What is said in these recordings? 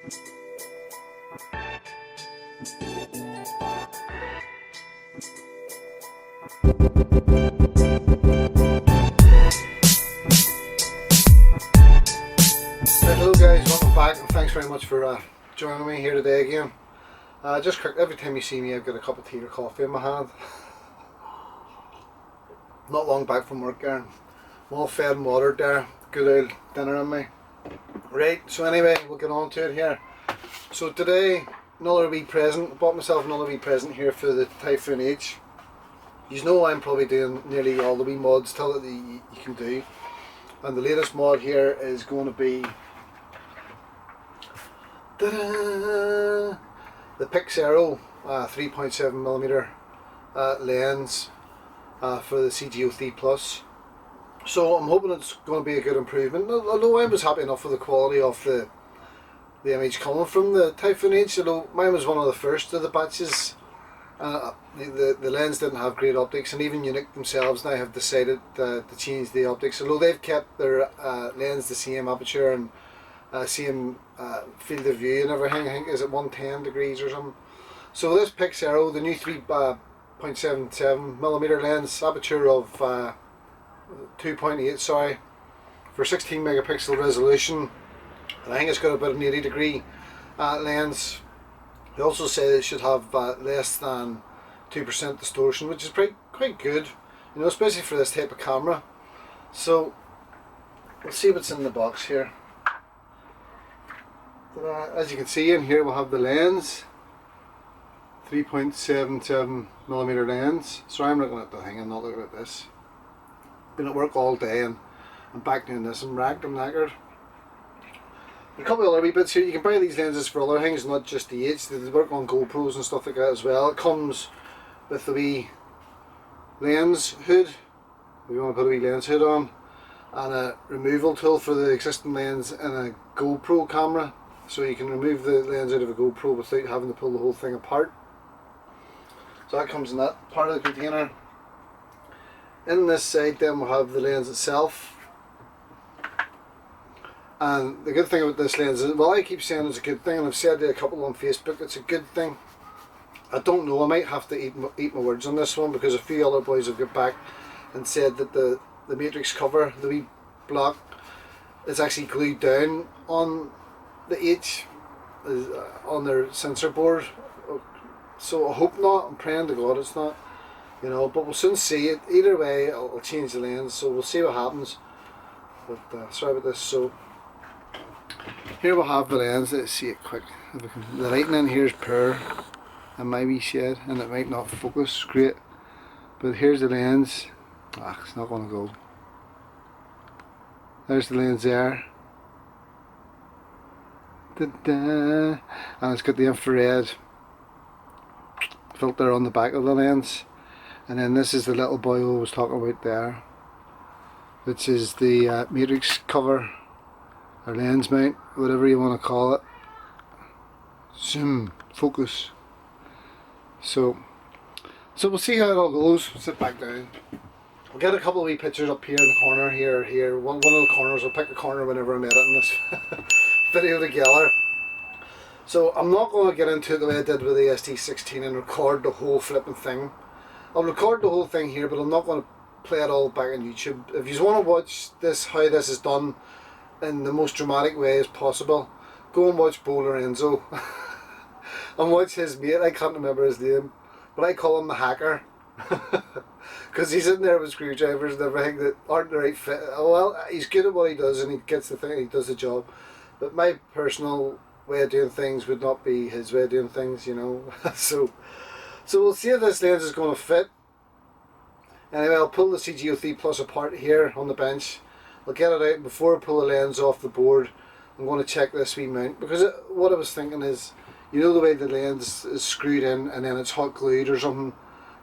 Hello guys, welcome back and thanks very much for joining me here today again. Just quick, every time you see me I've got a cup of tea or coffee in my hand. Not long back from work there. I'm all fed and watered there. Good old dinner on me. Right, so anyway, we'll get on to it here. So today, another wee present. I bought myself another wee present here for the Typhoon H. You know I'm probably doing nearly all the wee mods till that you can do. And the latest mod here is going to be the Pixaero 3.7mm lens for the CG03 Plus. So I'm hoping it's going to be a good improvement. Although I was happy enough with the quality of the image coming from the Typhoon H. Although mine was one of the first of the batches. The lens didn't have great optics, and even Yuneec themselves now have decided to change the optics. Although they've kept their lens the same aperture and same field of view and everything. I think is it 110 degrees or something. So this Pixaero, the new 3.77mm lens, aperture of 2.8, sorry, for 16 megapixel resolution. And I think it's got about an 80 degree lens. They also say they should have less than 2% distortion, which is quite good, you know, especially for this type of camera. So let's see what's in the box here. As you can see in here, we'll have the lens, 3.77mm lens. Sorry, I'm looking at the thing, I'm not looking at this. Been at work all day and I'm back doing this. I'm racked, I'm knackered. A couple of other wee bits here. You can buy these lenses for other things, not just the H. They work on GoPros and stuff like that as well. It comes with the wee lens hood, if you want to put a wee lens hood on, and a removal tool for the existing lens in a GoPro camera. So you can remove the lens out of a GoPro without having to pull the whole thing apart. So that comes in that part of the container. In this side then we'll have the lens itself. And the good thing about this lens is, well, I keep saying it's a good thing, and I've said it a couple on Facebook, it's a good thing. I don't know, I might have to eat my words on this one, because a few other boys have got back and said that the matrix cover, the wee block, is actually glued down on the H, on their sensor board. So I hope not, I'm praying to God it's not, you know, but we'll soon see it. Either way, I'll change the lens, so we'll see what happens. But sorry about this. So here we'll have the lens. Let's see it quick. The lighting in here is poor in my wee shed, and it might not focus great. But here's the lens. It's not going to go. There's the lens there. And it's got the infrared filter on the back of the lens. And then this is the little boy I was talking about there, which is the matrix cover, or lens mount, whatever you want to call it. Zoom, focus. So we'll see how it all goes. Sit back down. We'll get a couple of wee pictures up here in the corner, here. One of the corners, I'll pick a corner whenever I'm editing this video together. So I'm not going to get into it the way I did with the ST16 and record the whole flipping thing. I'll record the whole thing here, but I'm not going to play it all back on YouTube. If you want to watch this, how this is done in the most dramatic way as possible, go and watch Bo Lorenzo and watch his mate. I can't remember his name, but I call him the hacker because he's in there with screwdrivers and everything that aren't the right fit. Well, he's good at what he does and he gets the thing, he does the job, but my personal way of doing things would not be his way of doing things, you know. So we'll see if this lens is going to fit. Anyway, I'll pull the CG03 Plus apart here on the bench. I'll get it out, and before I pull the lens off the board, I'm going to check this wee mount, because what I was thinking is, you know the way the lens is screwed in and then it's hot glued or something,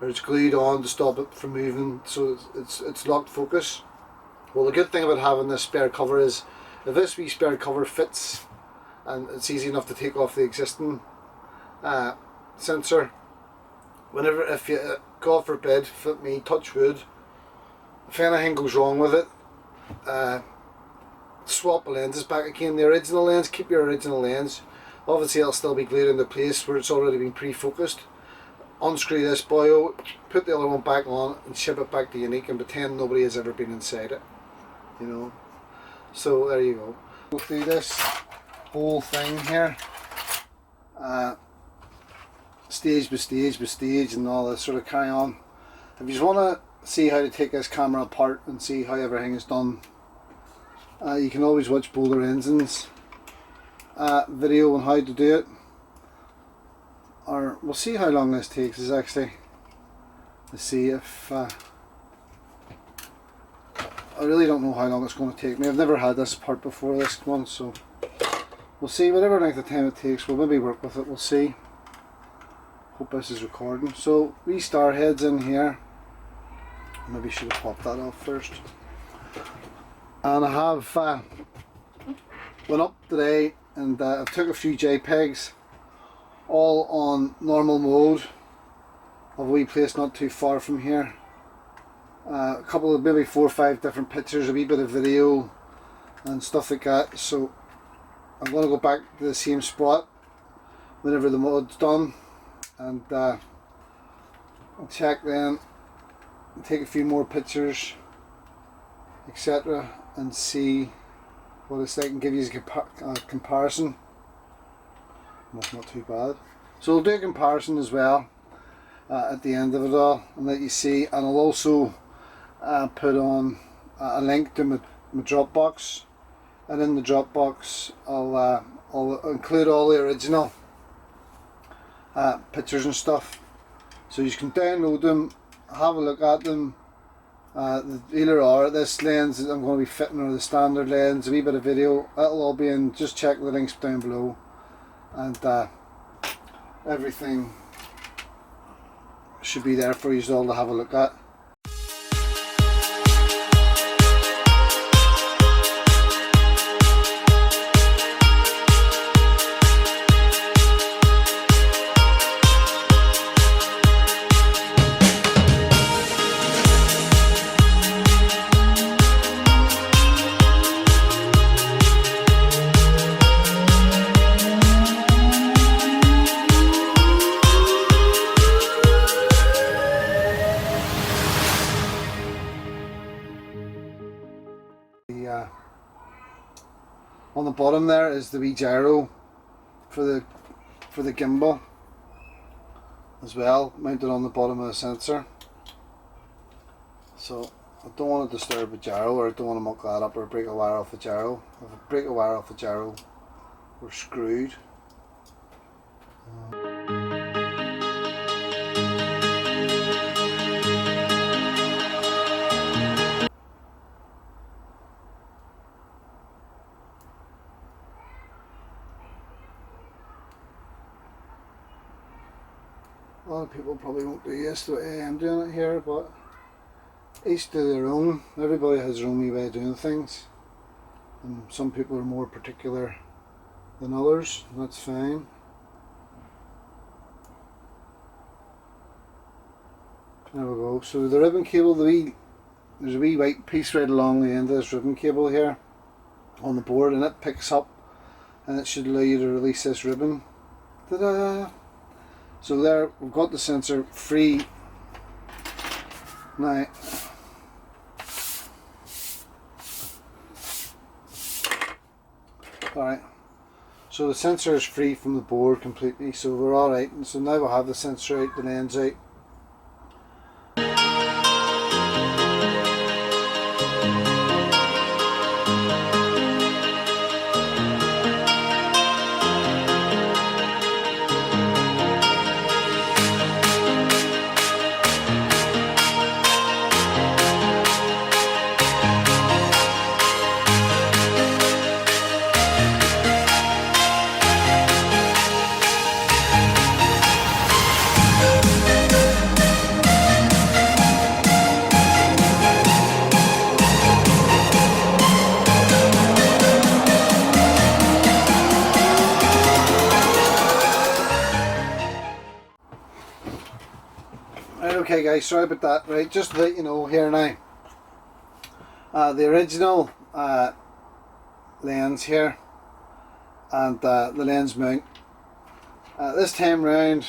or it's glued on to stop it from moving, so it's locked focus. Well, the good thing about having this spare cover is, if this wee spare cover fits, and it's easy enough to take off the existing sensor, whenever, if you, God forbid, flip me, touch wood, if anything goes wrong with it, swap the lenses back again. The original lens, keep your original lens. Obviously it'll still be glued into place where it's already been pre-focused. Unscrew this boyo, put the other one back on and ship it back to Yuneec and pretend nobody has ever been inside it, you know. So there you go. Go through this whole thing here, stage by stage by stage and all this sort of carry on. If you just want to see how to take this camera apart and see how everything is done, you can always watch Boulder Engine's video on how to do it, or we'll see how long this takes us actually. Let's see if I really don't know how long it's going to take me. I've never had this part before, this one, so we'll see. Whatever length of time it takes, we'll maybe work with it, we'll see. Hope this is recording. So wee star heads in here, maybe should have popped that off first. And I have went up today and I took a few JPEGs all on normal mode of a wee place not too far from here. A couple of maybe 4 or 5 different pictures, a wee bit of video and stuff like that. So I'm going to go back to the same spot whenever the mode's done and I'll check then, take a few more pictures, etc., and see what it's like and give you a comparison. That's not too bad. So we'll do a comparison as well at the end of it all and let you see, and I'll also put on a link to my Dropbox, and in the Dropbox I'll include all the original pictures and stuff, so you can download them, have a look at them. Either or, this lens that I'm going to be fitting or the standard lens, a wee bit of video, that'll all be in. Just check the links down below, and everything should be there for you all to have a look at. On the bottom there is the wee gyro for the gimbal as well, mounted on the bottom of the sensor. So I don't want to disturb a gyro, or I don't want to muck that up or break a wire off the gyro. If I break a wire off the gyro, we're screwed. A lot of people probably won't do this the way I'm doing it here, but each to their own. Everybody has their own wee way of doing things, and some people are more particular than others, and that's fine. There we go. So the ribbon cable, there's a wee white piece right along the end of this ribbon cable here on the board, and it picks up and it should allow you to release this ribbon. Ta-da! So there, we've got the sensor free now. Alright, so the sensor is free from the board completely, so we're alright. And so now we'll have the sensor out, the lens out. Right, okay guys, sorry about that. Right, just to let you know here now, the original lens here and the lens mount This time round,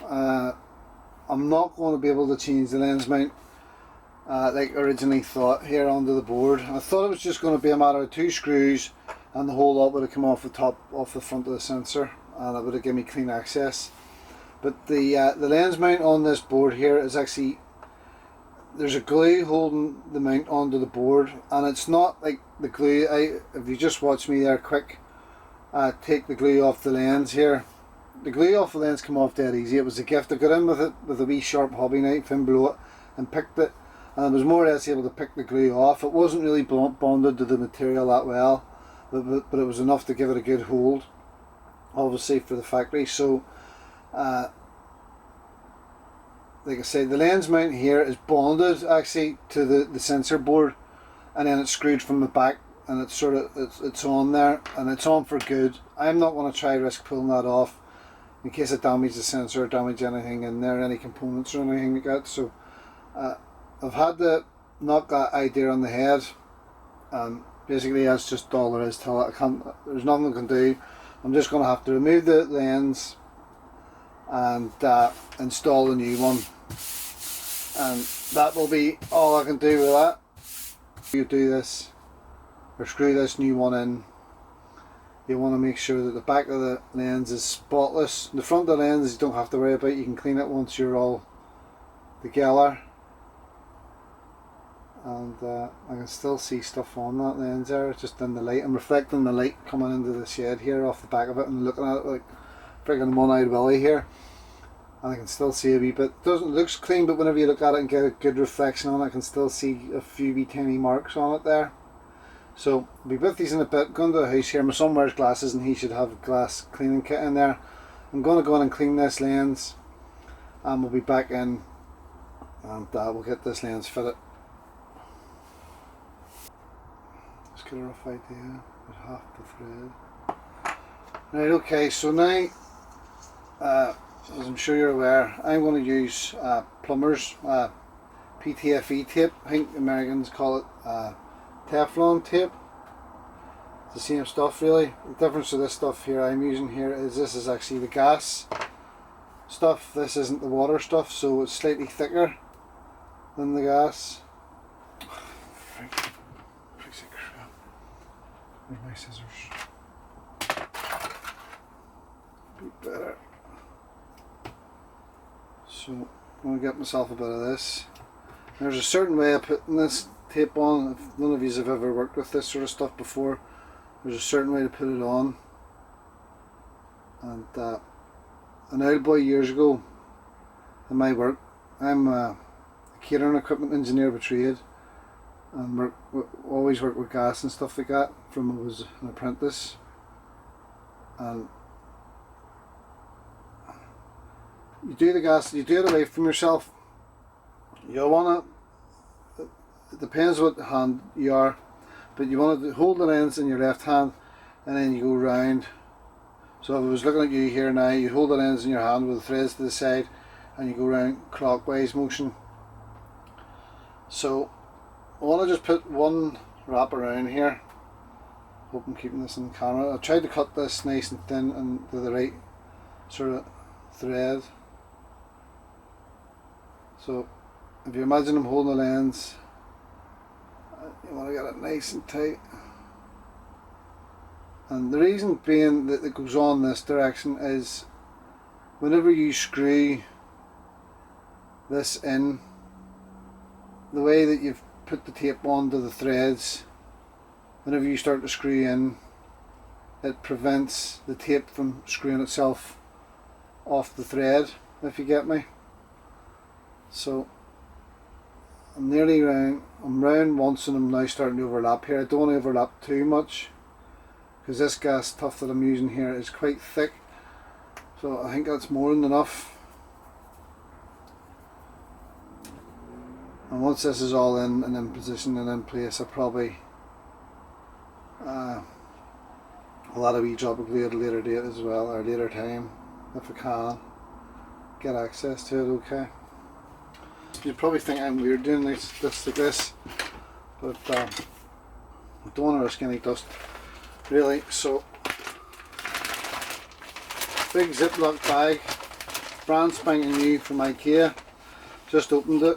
I'm not going to be able to change the lens mount like originally thought here onto the board. I thought it was just going to be a matter of 2 screws and the whole lot would have come off the top, off the front of the sensor, and it would have given me clean access. But the lens mount on this board here is actually, there's a glue holding the mount onto the board, and it's not like the glue, if you just watch me there quick, take the glue off the lens here. The glue off the lens came off dead easy. It was a gift. I got in with it with a wee sharp hobby knife in below it and picked it, and I was more or less able to pick the glue off. It wasn't really bonded to the material that well, but it was enough to give it a good hold, obviously for the factory. So like I said, the lens mount here is bonded actually to the sensor board, and then it's screwed from the back, and it's sort of it's on there, and it's on for good. I'm not going to try risk pulling that off in case I damage the sensor or damage anything in there, any components or anything like that. So I've had to knock that idea on the head, and basically that's just all there is to it. There's nothing I can do. I'm just going to have to remove the lens and install a new one, and that will be all I can do with that. You do this or screw this new one in, you want to make sure that the back of the lens is spotless. The front of the lens you don't have to worry about, you can clean it once you're all together. And I can still see stuff on that lens there, just in the light. I'm reflecting the light coming into the shed here off the back of it and looking at it like friggin' one-eyed Willy here. And I can still see a wee bit. It looks clean, but whenever you look at it and get a good reflection on it, I can still see a few wee tiny marks on it there. So I'll be with these in a bit. Going to the house here. My son wears glasses and he should have a glass cleaning kit in there. I'm going to go in and clean this lens, and we'll be back in, and we'll get this lens fitted. Just get a rough idea of half the thread. Right, okay, so now as I'm sure you're aware, I'm going to use plumber's PTFE tape. I think Americans call it Teflon tape. It's the same stuff really. The difference of this stuff here I'm using here is this is actually the gas stuff. This isn't the water stuff, so it's slightly thicker than the gas. Where's my scissors? Be better. So I'm going to get myself a bit of this. There's a certain way of putting this tape on. If none of you have ever worked with this sort of stuff before, there's a certain way to put it on. And an old boy years ago in my work, I'm a catering equipment engineer by trade, and always work with gas and stuff like that from when I was an apprentice. And you do the gas, you do it away from yourself. You want to, it depends what hand you are, but you want to hold the lens in your left hand and then you go round. So if I was looking at you here now, you hold the lens in your hand with the threads to the side and you go round clockwise motion. So I want to just put one wrap around here. Hope I'm keeping this in the camera. I tried to cut this nice and thin and to the right sort of thread. So if you imagine I'm holding the lens, you want to get it nice and tight. And the reason being that it goes on this direction is whenever you screw this in, the way that you've put the tape onto the threads, whenever you start to screw in, it prevents the tape from screwing itself off the thread, if you get me. So I'm nearly round, I'm round once and I'm now starting to overlap here. I don't want to overlap too much because this gas stuff that I'm using here is quite thick, so I think that's more than enough. And once this is all in and in position and in place, I'll probably I'll add a wee drop of glue at a later date as well, or a later time, if I can get access to it. Okay. You'd probably think I'm weird doing this like this, but I don't want to risk any dust really. So Big Ziploc bag, brand spanking new from IKEA. Just opened it,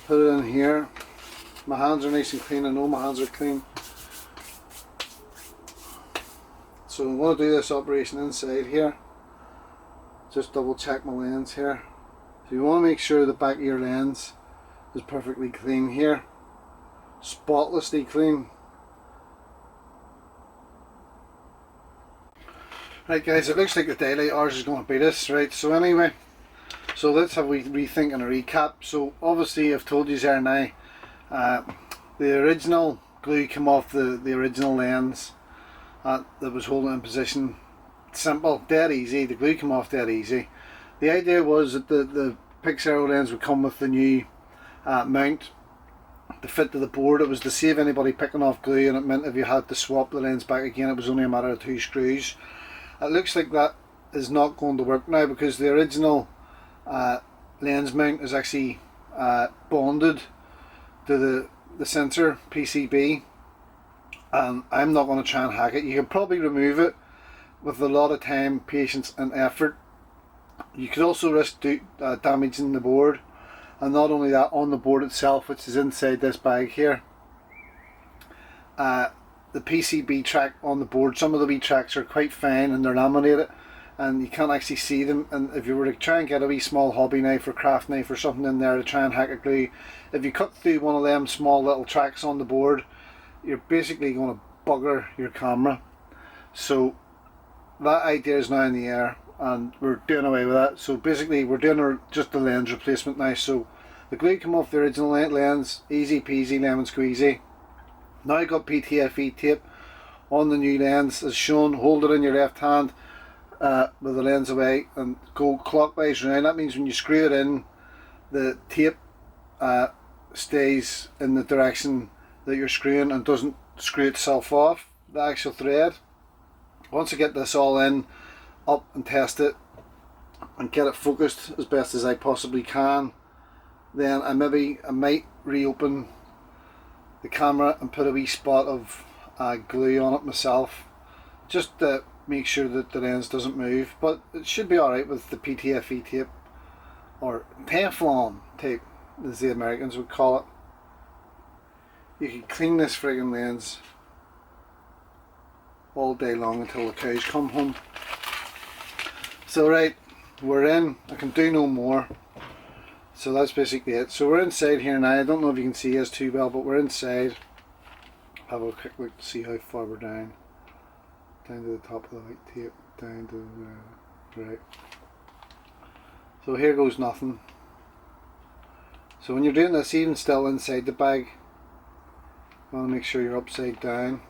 put it in here. My hands are nice and clean, I know my hands are clean. So I'm going to do this operation inside here. Just double check my lens here. So you want to make sure the back of your lens is perfectly clean here. Spotlessly clean. Right guys, it looks like the daylight hours is going to beat us, right? So anyway, so let's have a rethink and a recap. So obviously I've told you there now, the original glue came off the original lens that was holding it in position. Simple, dead easy. The glue came off dead easy. The idea was that the Pixaero lens would come with the new mount to fit to the board. It was to save anybody picking off glue, and it meant if you had to swap the lens back again, it was only a matter of 2 screws. It looks like that is not going to work now, because the original lens mount is actually bonded to the sensor PCB, and I'm not going to try and hack it. You can probably remove it with a lot of time, patience and effort. You could also risk damaging the board, and not only that, on the board itself, which is inside this bag here, the PCB track on the board, some of the wee tracks are quite fine and they're laminated and you can't actually see them, and if you were to try and get a wee small hobby knife or craft knife or something in there to try and hack a glue, if you cut through one of them small little tracks on the board, you're basically going to bugger your camera. So that idea is now in the air and we're doing away with that. So basically we're doing just the lens replacement now. So the glue came off the original lens, easy peasy lemon squeezy. Now you've got PTFE tape on the new lens as shown. Hold it in your left hand with the lens away and go clockwise round. That means when you screw it in, the tape stays in the direction that you're screwing and doesn't screw itself off the actual thread. Once I get this all in, up and test it and get it focused as best as I possibly can, then I might reopen the camera and put a wee spot of glue on it myself, just to make sure that the lens doesn't move. But it should be alright with the PTFE tape, or Teflon tape as the Americans would call it. You can clean this friggin' lens all day long until the cows come home. So right, we're in. I can do no more. So that's basically it. So we're inside here now. I don't know if you can see us too well, but we're inside. Have a quick look to see how far we're down. Down to the top of the white tape. Down to the right. So here goes nothing. So when you're doing this, even still inside the bag, you want to make sure you're upside down.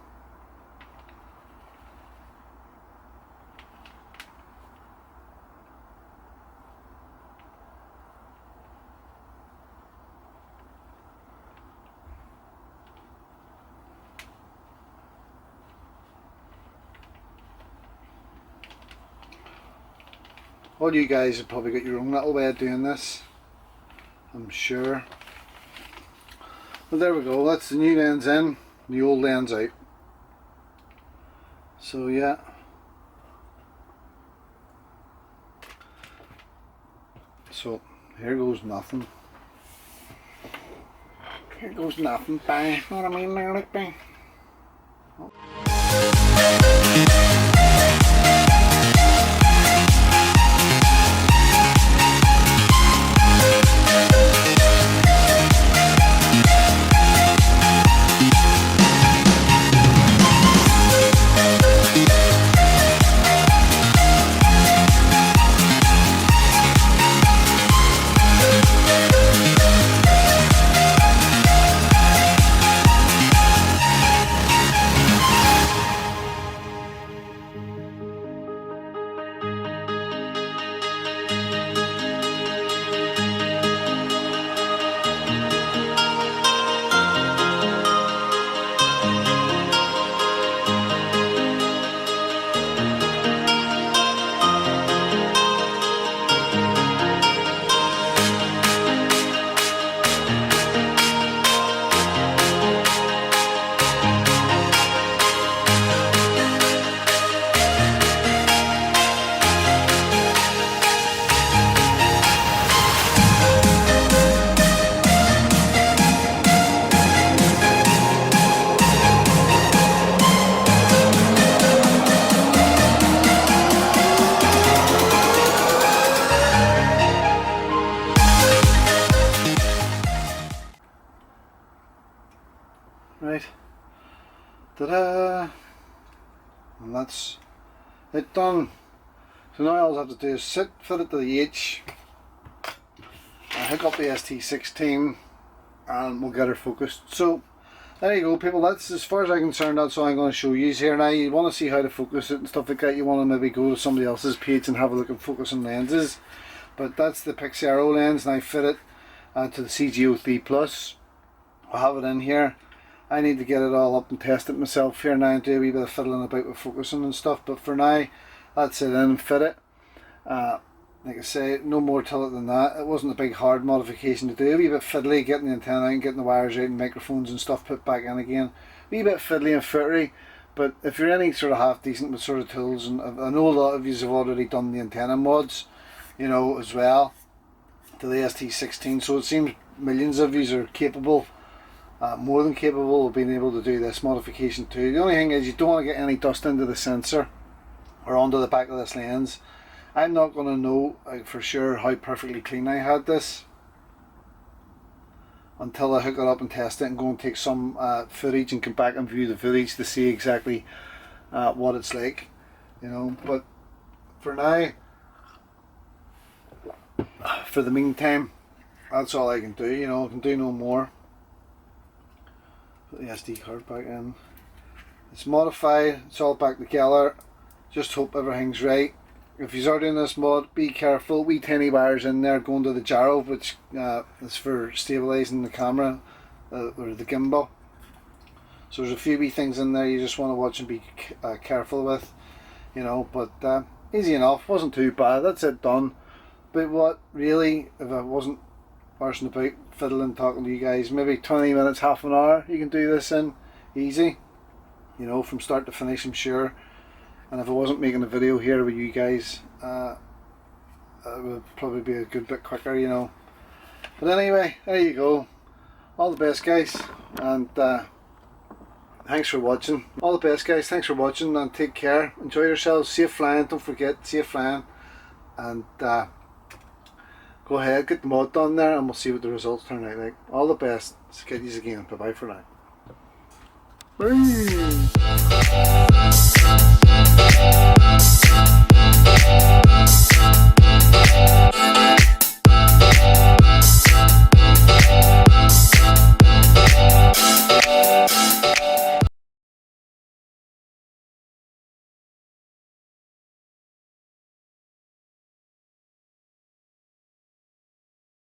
All you guys have probably got your own little way of doing this, I'm sure. But there we go, that's the new lens in, the old lens out. So yeah. So here goes nothing. Here goes nothing, bang. Know what I mean there, like bang. that's it done. So now all I have to do is fit it to the H, hook up the ST16, and we'll get her focused. So there you go, people. That's, as far as I'm concerned, that's all I'm going to show you here. Now you want to see how to focus it and stuff like that, you want to maybe go to somebody else's page and have a look at focusing lenses. But that's the Pixaero lens, and I fit it to the CG03 Plus. I'll have it in here. I need to get it all up and test it myself here now and do a wee bit of fiddling about with focusing and stuff. But for now, that's it in and fit it. Like I say, no more to it than that. It wasn't a big hard modification to do. A wee bit fiddly, getting the antenna out and getting the wires out and microphones and stuff put back in again. A wee bit fiddly and footery, but if you're any sort of half decent with sort of tools, and I know a lot of you have already done the antenna mods, you know, as well, to the ST16, so it seems millions of you are capable, more than capable of being able to do this modification too. The only thing is you don't want to get any dust into the sensor or onto the back of this lens. I'm not going to know for sure how perfectly clean I had this until I hook it up and test it and go and take some footage and come back and view the footage to see exactly what it's like, you know. But for now, for the meantime, that's all I can do, you know. I can do no more. Put the SD card back in. It's modified, it's all back together. Just hope everything's right. If you are doing this mod, be careful. Wee tiny wires in there going to the gyro, which is for stabilising the camera or the gimbal. So there's a few wee things in there you just want to watch and be careful with, you know. But easy enough, wasn't too bad. That's it done. But what really, if I wasn't arsing about fiddling, talking to you guys, maybe 20 minutes, half an hour, you can do this in easy, you know, from start to finish, I'm sure. And if I wasn't making a video here with you guys, it would probably be a good bit quicker, you know. But anyway, there you go. All the best, guys, and thanks for watching. All the best, guys. Thanks for watching, and take care. Enjoy yourselves. Safe flying. Don't forget, safe flying. And go ahead, get the mod done there, and we'll see what the results turn out like. All the best. Get you again. Bye bye for now. Bye.